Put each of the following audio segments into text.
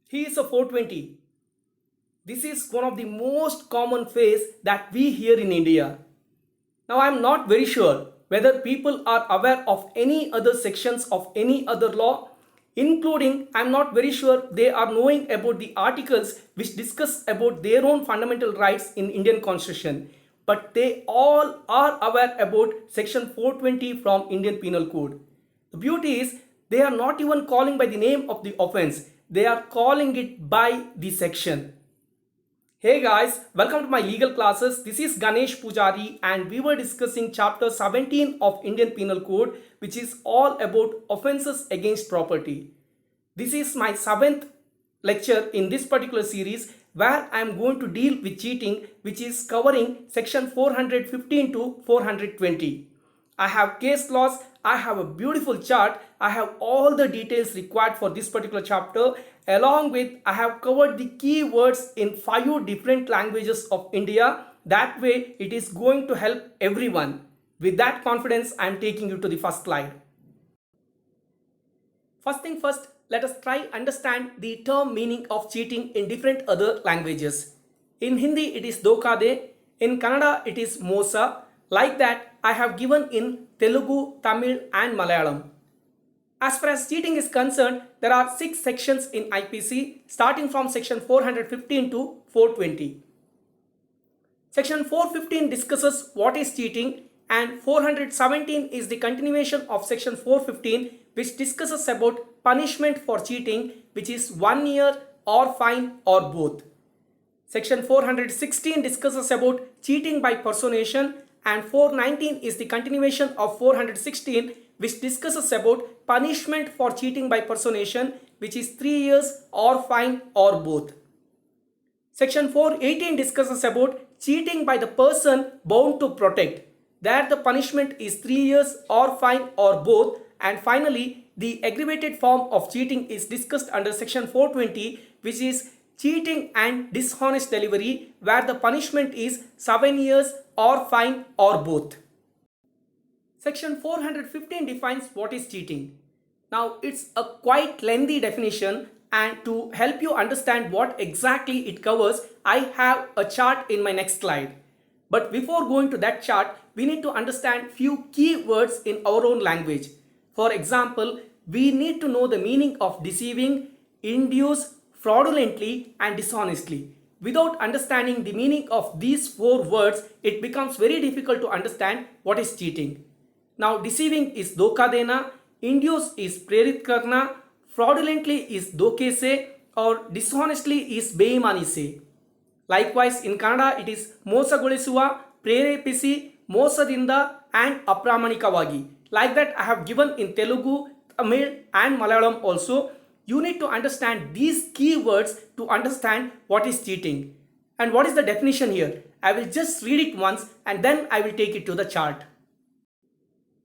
He is a 420. This is one of the most common phrase that we hear in India. Now I am not very sure whether people are aware of any other sections of any other law, including I am not very sure they are knowing about the articles which discuss about their own fundamental rights in Indian Constitution. But they all are aware about section 420 from Indian Penal Code. The beauty is they are not even calling by the name of the offense. They are calling it by the section. Hey guys, welcome to my legal classes. This is Ganesh Pujari and we were discussing chapter 17 of Indian Penal Code, which is all about offenses against property. This is my 7th lecture in this particular series where I am going to deal with cheating, which is covering section 415 to 420. I have case laws, I have a beautiful chart, I have all the details required for this particular chapter. Along with I have covered the key words in 5 different languages of India. That way it is going to help everyone. With that confidence, I am taking you to the first slide. First thing first, let us try understand the term meaning of cheating in different other languages. In Hindi it is dhoka de, in Kannada it is mosa. Like that I have given in Telugu, Tamil and Malayalam. As far as cheating is concerned, there are 6 sections in IPC starting from section 415 to 420. Section 415 discusses what is cheating and 417 is the continuation of section 415 which discusses about punishment for cheating, which is 1 year or fine or both. Section 416 discusses about cheating by personation and 419 is the continuation of 416 which discusses about punishment for cheating by personation, which is 3 years or fine or both. Section 418 discusses about cheating by the person bound to protect. There the punishment is 3 years or fine or both. And finally, the aggravated form of cheating is discussed under section 420, which is cheating and dishonest delivery, where the punishment is 7 years or fine or both. Section 415 defines what is cheating. Now it's a quite lengthy definition, and to help you understand what exactly it covers, I have a chart in my next slide. But before going to that chart, we need to understand few key words in our own language. For example, we need to know the meaning of deceiving, induce, fraudulently and dishonestly. Without understanding the meaning of these 4 words, it becomes very difficult to understand what is cheating. Now deceiving is dhoka dena, induce is prerit karna, fraudulently is dhoke se or dishonestly is beimani se. Likewise in Kannada it is mosagolisuva, prerepisi, mosadinda and apramanikaವಾಗಿ. Like that I have given in Telugu, Tamil and Malayalam also. You need to understand these key words to understand what is cheating. And what is the definition here? I will just read it once and then I will take it to the chart.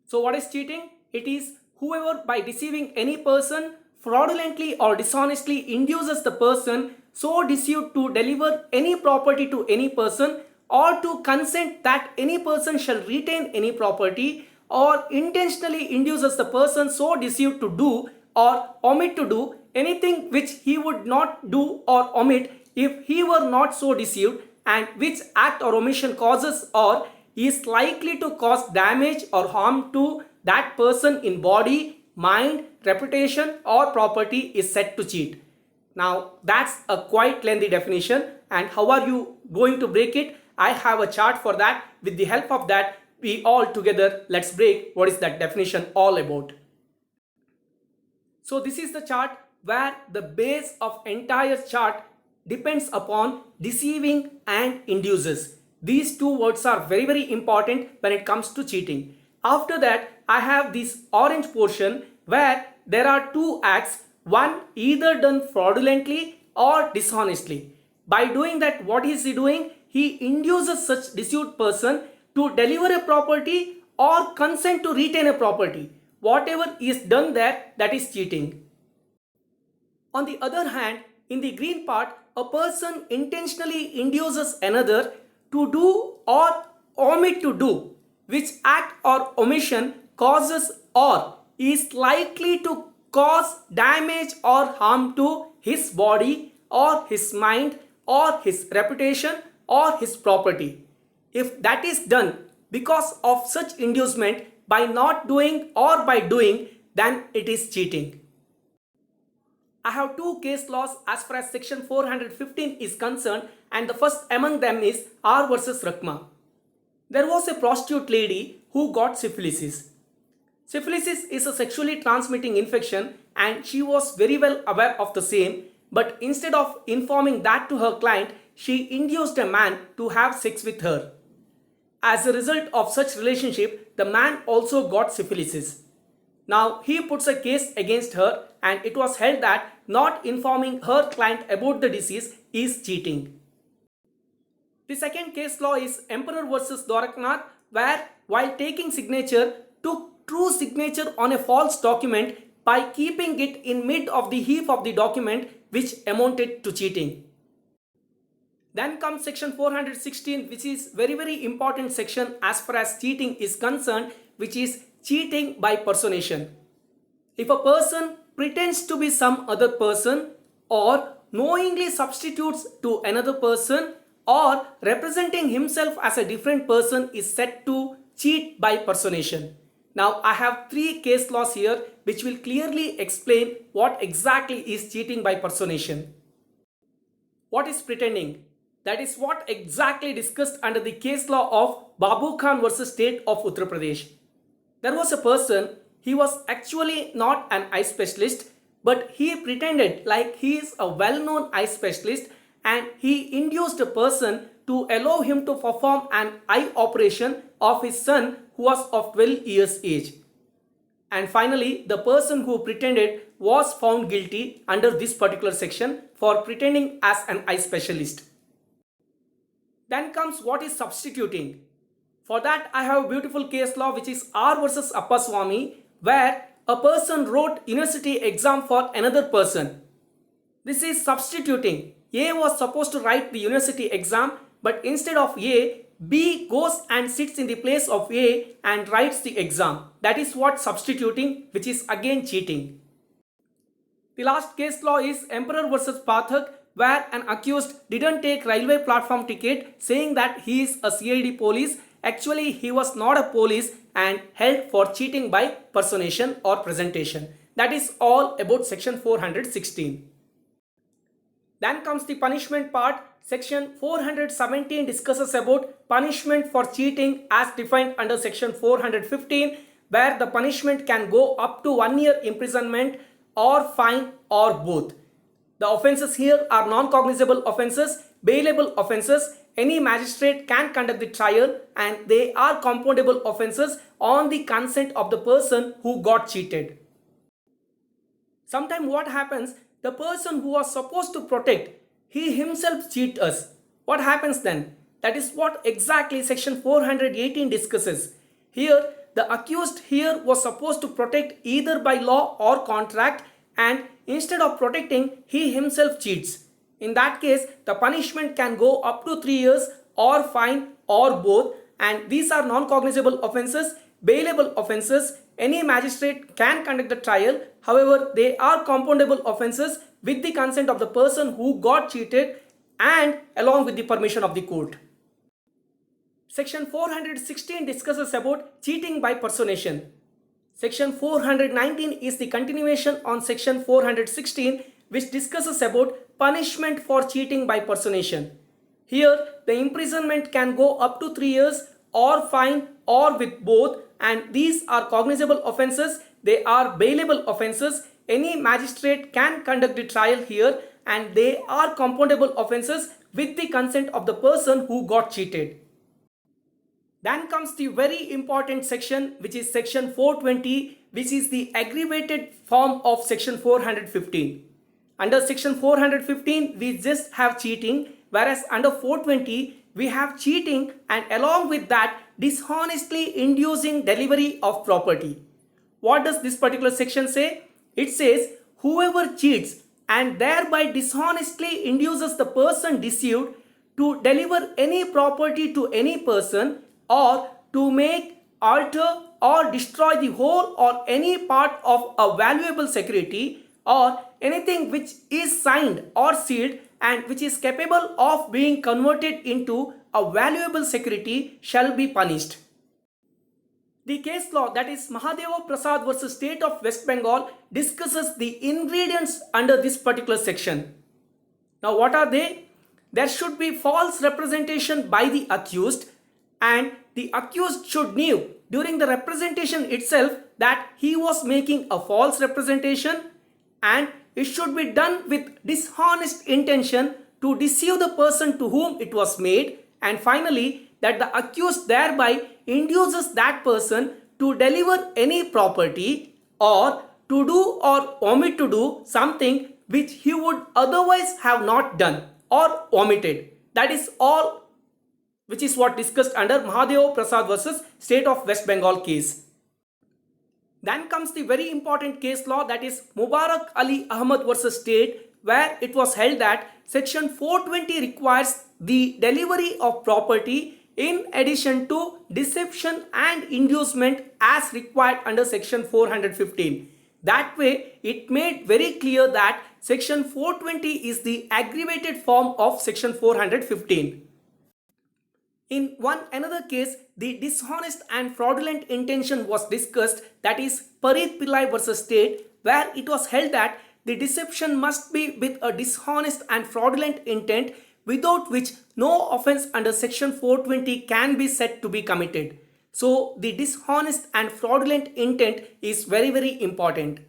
So what is cheating? It is whoever by deceiving any person fraudulently or dishonestly induces the person so deceived to deliver any property to any person or to consent that any person shall retain any property, or intentionally induces the person so deceived to do or omit to do anything which he would not do or omit if he were not so deceived, and which act or omission causes or is likely to cause damage or harm to that person in body, mind, reputation or property is said to cheat. Now that's a quite lengthy definition, and how are you going to break it? I have a chart for that. With the help of that, we all together let's break what is that definition all about. So this is the chart where the base of entire chart depends upon deceiving and induces. These 2 words are very important when it comes to cheating. After that I have this orange portion where there are 2 acts, one either done fraudulently or dishonestly. By doing that, what is he doing? He induces such deceived person to deliver a property or consent to retain a property. Whatever is done there, that is cheating. On the other hand, in the green part, a person intentionally induces another to do or omit to do, which act or omission causes or is likely to cause damage or harm to his body or his mind or his reputation or his property. If that is done because of such inducement by not doing or by doing, then it is cheating. I have two case laws as far as section 415 is concerned, and the first among them is R versus Rakma. There was a prostitute lady who got syphilis. Syphilis is a sexually transmitting infection and she was very well aware of the same, but instead of informing that to her client, she induced a man to have sex with her. As a result of such relationship, the man also got syphilis. Now he puts a case against her and it was held that not informing her client about the disease is cheating. The second case law is Emperor versus Dwaraknath, where while taking signature, took true signature on a false document by keeping it in mid of the heap of the document, which amounted to cheating. Then comes section 416, which is very important section as far as cheating is concerned, which is cheating by personation. If a person pretends to be some other person or knowingly substitutes to another person or representing himself as a different person is said to cheat by personation. Now I have three case laws here which will clearly explain what exactly is cheating by personation. What is pretending? That is what exactly discussed under the case law of Babu Khan versus State of Uttar Pradesh. There was a person, he was actually not an eye specialist, but he pretended like he is a well-known eye specialist and he induced a person to allow him to perform an eye operation of his son who was of 12 years age. And finally, the person who pretended was found guilty under this particular section for pretending as an eye specialist. Then comes what is substituting. For that, I have a beautiful case law which is R versus Appaswamy, where a person wrote university exam for another person. This is substituting. A was supposed to write the university exam, but instead of A, B goes and sits in the place of A and writes the exam. That is what substituting, which is again cheating. The last case law is Emperor versus Pathak, where an accused didn't take railway platform ticket saying that he is a CID police. Actually, he was not a police and held for cheating by personation or presentation. That is all about section 416. Then comes the punishment part. Section 417 discusses about punishment for cheating as defined under section 415, where the punishment can go up to 1 year imprisonment or fine or both. The offences here are non-cognizable offences, bailable offences. Any magistrate can conduct the trial and they are compoundable offences on the consent of the person who got cheated. Sometimes what happens, the person who was supposed to protect, he himself cheats us. What happens then? That is what exactly section 418 discusses. Here, the accused here was supposed to protect either by law or contract, and instead of protecting, he himself cheats. In that case, the punishment can go up to 3 years or fine or both, and these are non-cognizable offences, bailable offences. Any magistrate can conduct the trial. However, they are compoundable offences with the consent of the person who got cheated and along with the permission of the court. Section 416 discusses about cheating by personation. Section 419 is the continuation on section 416, which discusses about punishment for cheating by personation. Here, the imprisonment can go up to 3 years or fine or with both, and these are cognizable offences. They are bailable offences. Any magistrate can conduct the trial here, and they are compoundable offences with the consent of the person who got cheated. Then comes the very important section, which is section 420, which is the aggravated form of section 415. Under section 415, we just have cheating, whereas under 420, we have cheating and along with that, dishonestly inducing delivery of property. What does this particular section say? It says, whoever cheats and thereby dishonestly induces the person deceived to deliver any property to any person or to make, alter or destroy the whole or any part of a valuable security or anything which is signed or sealed and which is capable of being converted into a valuable security shall be punished. The case law, that is Mahadeva Prasad versus State of West Bengal, discusses the ingredients under this particular section. Now what are they? There should be false representation by the accused, and the accused should know during the representation itself that he was making a false representation, and it should be done with dishonest intention to deceive the person to whom it was made, and finally that the accused thereby induces that person to deliver any property or to do or omit to do something which he would otherwise have not done or omitted. That is all, which is what discussed under Mahadeva Prasad versus State of West Bengal case. Then comes the very important case law, that is Mubarak Ali Ahmad versus State, where it was held that section 420 requires the delivery of property in addition to deception and inducement as required under section 415. That way it made very clear that section 420 is the aggravated form of section 415. In another case, the dishonest and fraudulent intention was discussed, that is Parit Pillai versus State, where it was held that the deception must be with a dishonest and fraudulent intent, without which no offense under section 420 can be said to be committed. So the dishonest and fraudulent intent is very important.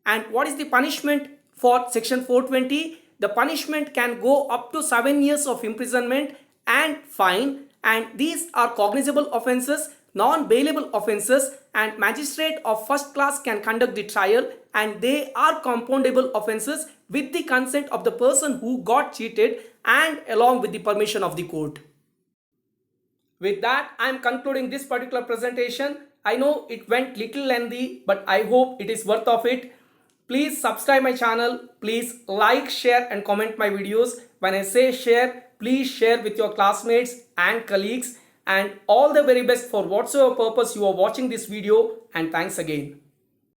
And what is the punishment for section 420? The punishment can go up to 7 years of imprisonment and fine, and these are cognizable offences, non-bailable offences, and magistrate of first class can conduct the trial, and they are compoundable offences with the consent of the person who got cheated and along with the permission of the court. With that, I am concluding this particular presentation. I know it went little lengthy, but I hope it is worth of it. Please subscribe my channel. Please like, share and comment my videos. When I say share, please share with your classmates and colleagues, and all the very best for whatsoever purpose you are watching this video, and thanks again.